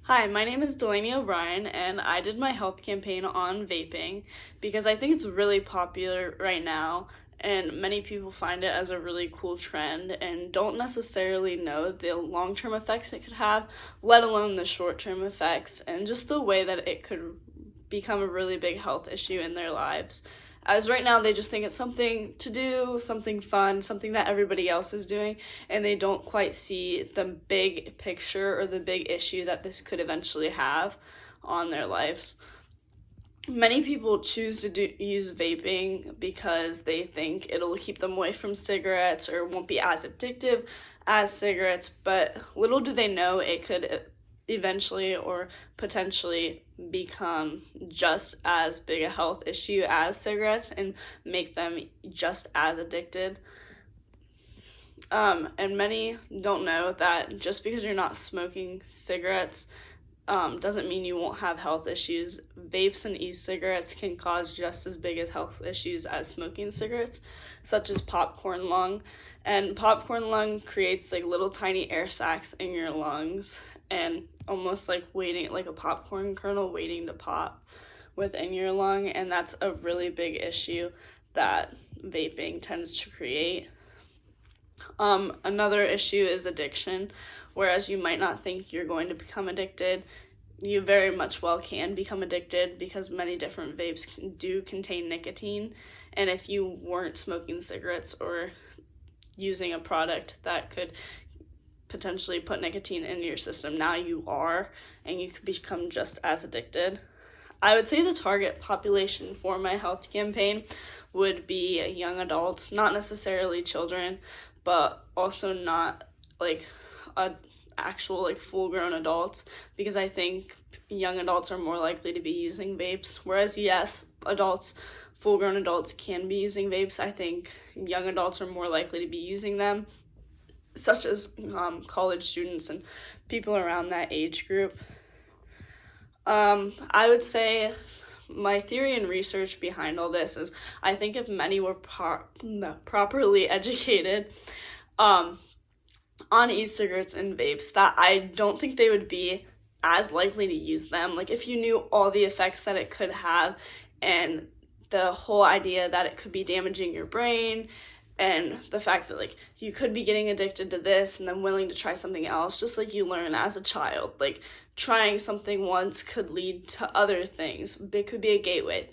Hi, my name is Delaney O'Brien, and I did my health campaign on vaping because I think it's really popular right now, and many people find it as a really cool trend and don't necessarily know the long term effects it could have, let alone the short term effects, and just the way that it could become a really big health issue in their lives. As right now, they just think it's something to do, something fun, something that everybody else is doing, and they don't quite see the big picture or the big issue that this could eventually have on their lives. Many people choose to use vaping because they think it'll keep them away from cigarettes or won't be as addictive as cigarettes, but little do they know it could eventually or potentially become just as big a health issue as cigarettes and make them just as addicted. And many don't know that just because you're not smoking cigarettes doesn't mean you won't have health issues. Vapes and e-cigarettes can cause just as big as health issues as smoking cigarettes, such as popcorn lung. And popcorn lung creates like little tiny air sacs in your lungs and almost like waiting, like a popcorn kernel waiting to pop within your lung. And that's a really big issue that vaping tends to create. Another issue is addiction. Whereas you might not think you're going to become addicted, you very much well can become addicted because many different vapes do contain nicotine. And if you weren't smoking cigarettes or using a product that could potentially put nicotine into your system, now you are, and you could become just as addicted. I would say the target population for my health campaign would be young adults, not necessarily children, but also not like actual like full-grown adults, because I think young adults are more likely to be using vapes, whereas yes, full-grown adults can be using vapes. I think young adults are more likely to be using them, such as college students and people around that age group. I would say my theory and research behind all this is I think if many were properly educated on e-cigarettes and vapes, that I don't think they would be as likely to use them. Like if you knew all the effects that it could have and the whole idea that it could be damaging your brain and the fact that like you could be getting addicted to this and then willing to try something else, just like you learn as a child. Like trying something once could lead to other things. It could be a gateway.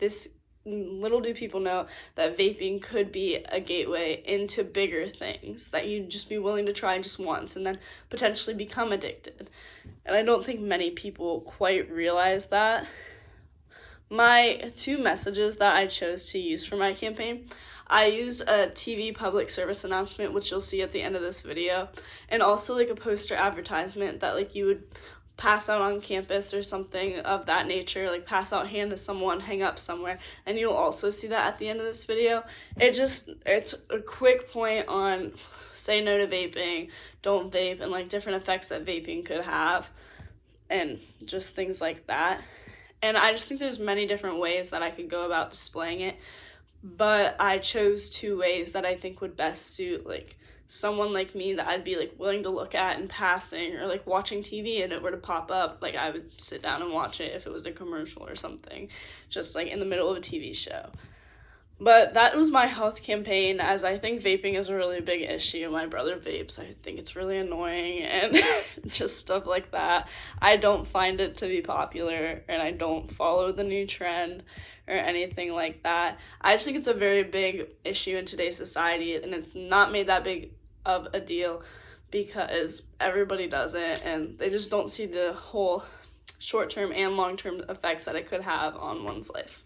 Little do people know that vaping could be a gateway into bigger things that you'd just be willing to try just once and then potentially become addicted. And I don't think many people quite realize that. My two messages that I chose to use for my campaign, I used a TV public service announcement, which you'll see at the end of this video, and also like a poster advertisement that like you would pass out on campus or something of that nature, like pass out, hand to someone, hang up somewhere, and you'll also see that at the end of this video. It's a quick point on say no to vaping, don't vape, and like different effects that vaping could have, and just things like that. And I just think there's many different ways that I could go about displaying it, but I chose two ways that I think would best suit like someone like me that I'd be like willing to look at in passing, or like watching TV and it were to pop up, like I would sit down and watch it if it was a commercial or something, just like in the middle of a TV show. But that was my health campaign, as I think vaping is a really big issue. My brother vapes. I think it's really annoying and just stuff like that. I don't find it to be popular, and I don't follow the new trend or anything like that. I just think it's a very big issue in today's society, and it's not made that big of a deal because everybody does it, and they just don't see the whole short-term and long-term effects that it could have on one's life.